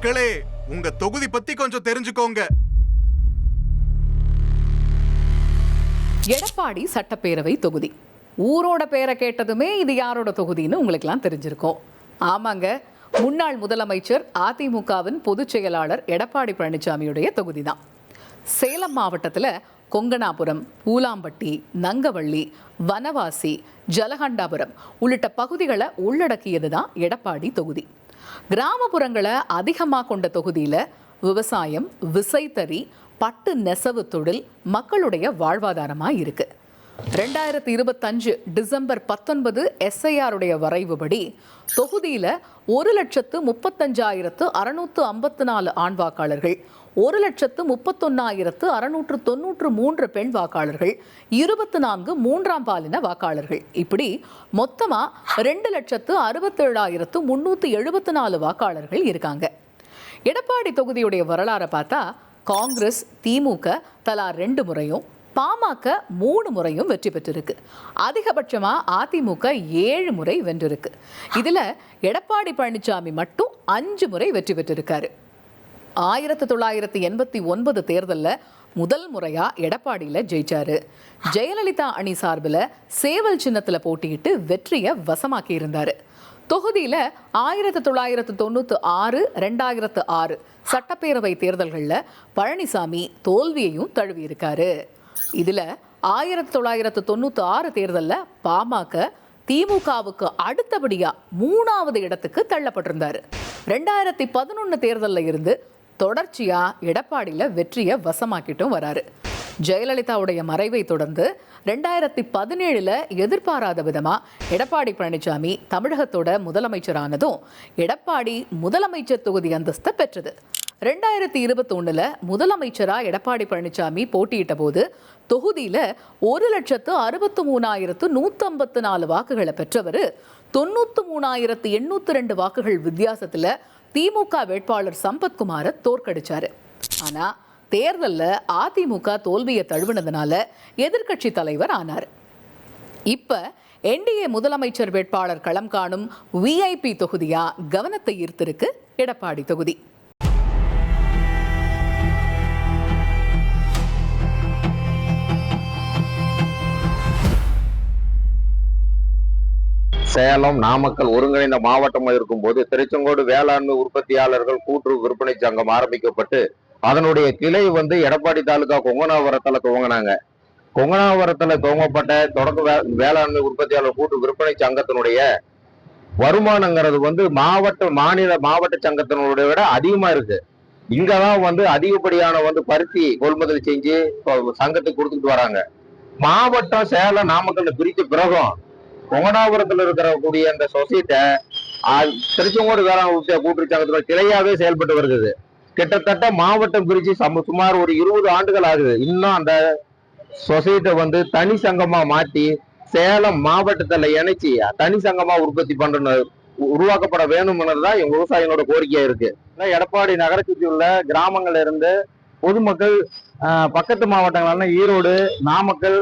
மக்களே, உங்க தொகுதி பத்தி கொஞ்சம் தெரிஞ்சுக்கோங்க. எடப்பாடி சட்டப்பேரவை தொகுதி. ஊரோட பேரை கேட்டதுமே இது யாரோட தொகுதின்னு உங்களுக்கெல்லாம் தெரிஞ்சிருக்கும். ஆமாங்க, முன்னாள் முதலமைச்சர் அதிமுகவின் பொதுச் செயலாளர் எடப்பாடி பழனிசாமியுடைய தொகுதி தான். சேலம் மாவட்டத்தில் கொங்கனாபுரம், பூலாம்பட்டி, நங்கவள்ளி, வனவாசி, ஜலகண்டாபுரம் உள்ளிட்ட பகுதிகளை உள்ளடக்கியது தான் எடப்பாடி தொகுதி. கிராமப்புறங்களை அதிகமாக கொண்ட தொகுதியில் விவசாயம், விசைத்தறி, பட்டு நெசவு தொழில் மக்களுடைய வாழ்வாதாரமாக இருக்கு. 2025 டிசம்பர் 19 SIR வரைவுபடி தொகுதியில் 1,35,654 ஆண் வாக்காளர்கள், 1,31,693 பெண் வாக்காளர்கள், 24 மூன்றாம் பாலின வாக்காளர்கள், இப்படி மொத்தமா 2,67,374 வாக்காளர்கள் இருக்காங்க. எடப்பாடி தொகுதியுடைய வரலாறை பார்த்தா காங்கிரஸ், திமுக தலா 2 முறையும், பாமக 3 முறையும் வெற்றி பெற்றிருக்கு. அதிகபட்சமா அதிமுக 7 முறை வென்றிருக்கு. இதுல எடப்பாடி பழனிசாமி மட்டும் 5 முறை வெற்றி பெற்றிருக்காரு. 1989 தேர்தலில் முதல் முறையா எடப்பாடியில் ஜெயிச்சாரு. ஜெயலலிதா அணி சார்பில் சேவல் சின்னத்தில் போட்டியிட்டு வெற்றியை வசமாக்கி இருந்தாரு. தொகுதியில் 1996, 2006 சட்டப்பேரவை தேர்தல்களில் பழனிசாமி தோல்வியையும் தழுவியிருக்காரு. இதில் 1996 தேர்தலில் பாமக திமுகவுக்கு அடுத்தபடியா 3வது இடத்துக்கு தள்ளப்பட்டிருந்தாரு. 2011 தேர்தலில் இருந்து தொடர்ச்சியா எடப்பாடியில் வெற்றியை வசமாக்கிட்டும் வராரு. ஜெயலலிதாவுடைய மறைவை தொடர்ந்து 2017 எதிர்பாராத விதமா எடப்பாடி பழனிசாமி தமிழகத்தோட முதலமைச்சரானதும் எடப்பாடி முதலமைச்சர் தொகுதி அந்தஸ்தை பெற்றது. 2021 முதலமைச்சரா எடப்பாடி பழனிசாமி போட்டியிட்ட போது தொகுதியில 1,63,154 வாக்குகளை பெற்றவர் 93,802 வாக்குகள் வித்தியாசத்துல திமுக வேட்பாளர் சம்பத்குமாரை தோற்கடிச்சாரு. ஆனா தேர்தலில் அதிமுக தோல்வியை தழுவினதுனால எதிர்க்கட்சி தலைவர் ஆனார். இப்ப NDA முதலமைச்சர் வேட்பாளர் களம் காணும் VIP தொகுதியா கவனத்தை ஈர்த்திருக்கு எடப்பாடி தொகுதி. சேலம், நாமக்கல் ஒருங்கிணைந்த மாவட்டமாக இருக்கும் போது திருச்செங்கோடு வேளாண்மை உற்பத்தியாளர்கள் கூட்டுறவு விற்பனை சங்கம் ஆரம்பிக்கப்பட்டு அதனுடைய கிளை எடப்பாடி தாலுகா கொங்கனாவரத்துல துவங்கினாங்க. கொங்கனாவரத்துல துவங்கப்பட்ட தொடக்க வேளாண்மை உற்பத்தியாளர் கூட்டு விற்பனை சங்கத்தினுடைய வருமானங்கிறது மாவட்ட சங்கத்தினுடைய விட அதிகமா இருக்கு. இங்கதான் அதிகப்படியான பருத்தி கொள்முதல் செஞ்சு சங்கத்துக்கு கொடுத்துட்டு வராங்க. மாவட்டம் சேலம், நாமக்கல் பிரித்த பிறகும் கொங்கனாபுரத்துல இருக்கக்கூடிய அந்த சொசைட்டி திருச்செங்கோடு வேளாண் கூட்டுறவு சங்கத்தோட கிளையாவே செயல்பட்டு வருகிறது. கிட்டத்தட்ட மாவட்டம் பிரிச்சு சுமார் ஒரு 20 ஆண்டுகள் ஆகுது. இன்னும் அந்த சொசைட்டி தனி சங்கமா மாற்றி சேலம் மாவட்டத்துல இணைச்சி தனி சங்கமா உற்பத்தி உருவாக்கப்பட வேணும்ன்றதுதான் எங்க விவசாயிகளோட கோரிக்கையா இருக்கு. எடப்பாடி நகரை சுற்றி உள்ள கிராமங்கள்ல இருந்து பொதுமக்கள் பக்கத்து மாவட்டங்களான ஈரோடு, நாமக்கல்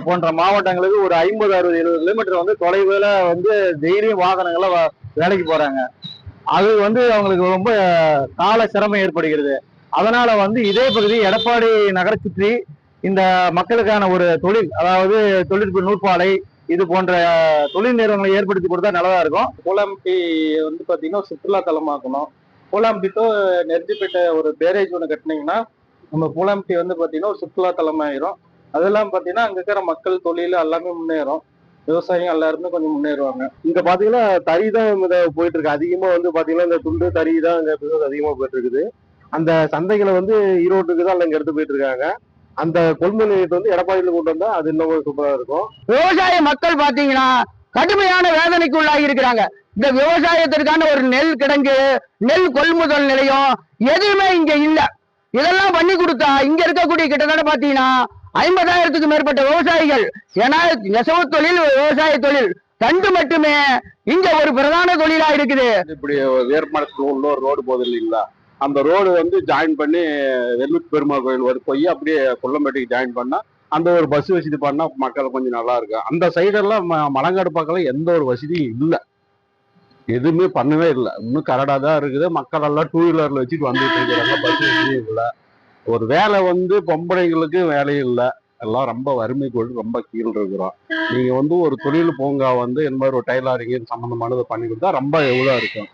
போன்ற மாவட்டங்களுக்கு ஒரு 50, 60, 70 கிலோமீட்டர் தொலைவுல தைரியம் வாகனங்கள வேலைக்கு போறாங்க. அது அவங்களுக்கு ரொம்ப கால சிரமம் ஏற்படுகிறது. அதனால இதே பகுதி எடப்பாடி நகரை சுற்றி இந்த மக்களுக்கான ஒரு தொழில், அதாவது தொழில் நூற்பாலை இது போன்ற தொழில் நிறுவனங்களை ஏற்படுத்தி கொடுத்தா நல்லதா இருக்கும். பூலாம்பட்டி பாத்தீங்கன்னா சுற்றுலா தலமாக்கணும். பூலாம்பட்டி டு நெருஞ்சிப்பேட்டை ஒரு பேரேஜ் ஒன்று கட்டினீங்கன்னா நம்ம பூலாம்பட்டி பாத்தீங்கன்னா ஒரு சுற்றுலா தலமாயிரும். அதெல்லாம் பாத்தீங்கன்னா அங்க இருக்கிற மக்கள் தொழில் எல்லாமே முன்னேறும். விவசாயம் எல்லாருமே கொஞ்சம் முன்னேறுவாங்க. இங்க பாத்தீங்கன்னா தறி தான் போயிட்டு இருக்கு. அதிகமா பாத்தீங்கன்னா இந்த துண்டு தறி தான் இங்க அதிகமா போயிட்டு இருக்குது. அந்த சந்தைகளை ஈரோட்டுக்கு தான் இங்க எடுத்து போயிட்டு இருக்காங்க. அந்த கொள்முதல் நிலையத்தை எடப்பாடியில கொண்டு வந்தா அது இன்னும் சூப்பரா இருக்கும். விவசாய மக்கள் பாத்தீங்கன்னா கடுமையான வேதனைக்கு உள்ளாகி இருக்கிறாங்க. இந்த விவசாயத்திற்கான ஒரு நெல் கிடங்கு, நெல் கொள்முதல் நிலையம் எதுவுமே இங்க இல்ல. இதெல்லாம் பண்ணி கொடுத்தா இங்க இருக்கக்கூடிய கிட்டத்தட்ட பாத்தீங்கன்னா 50,000க்கு மேற்பட்ட விவசாயிகள், ஏன்னா நெசவு தொழில், விவசாய தொழில் 2 மட்டுமே இங்க ஒரு பிரதான தொழிலா இருக்குது. இப்படி வேர்மலத்துக்கு உள்ள ஒரு ரோடு போகுது இல்லைங்களா, அந்த ரோடு ஜாயின் பண்ணி வெள்ளூர் பெருமாள் கோயில் போய் அப்படியே கொல்லம்பேட்டைக்கு ஜாயின் பண்ணா அந்த ஒரு பஸ் வசதி பண்ணா மக்கள் கொஞ்சம் நல்லா இருக்கும். அந்த சைடெல்லாம் மலங்காடு பக்கம் எந்த ஒரு வசதியும் இல்லை. எதுவுமே பண்ணவே இல்லை. இன்னும் கரடா தான் இருக்குது. மக்கள் எல்லாம் டூ வீலர்ல வச்சுட்டு வந்துட்டு இருக்கிறாங்க. பஸ் வசதியும் இல்லை. ஒரு வேலை வந்து பொம்பளைங்களுக்கு வேலையும் இல்லை. எல்லாம் ரொம்ப வறுமை கோடு ரொம்ப கீழ் இருக்கிறோம். நீங்க வந்து ஒரு தொழில் பூங்கா வந்து இந்த மாதிரி ஒரு டைலரிங் சம்பந்தமானதை பண்ணி கொடுத்தா ரொம்ப எவ்வளோ இருக்கும்.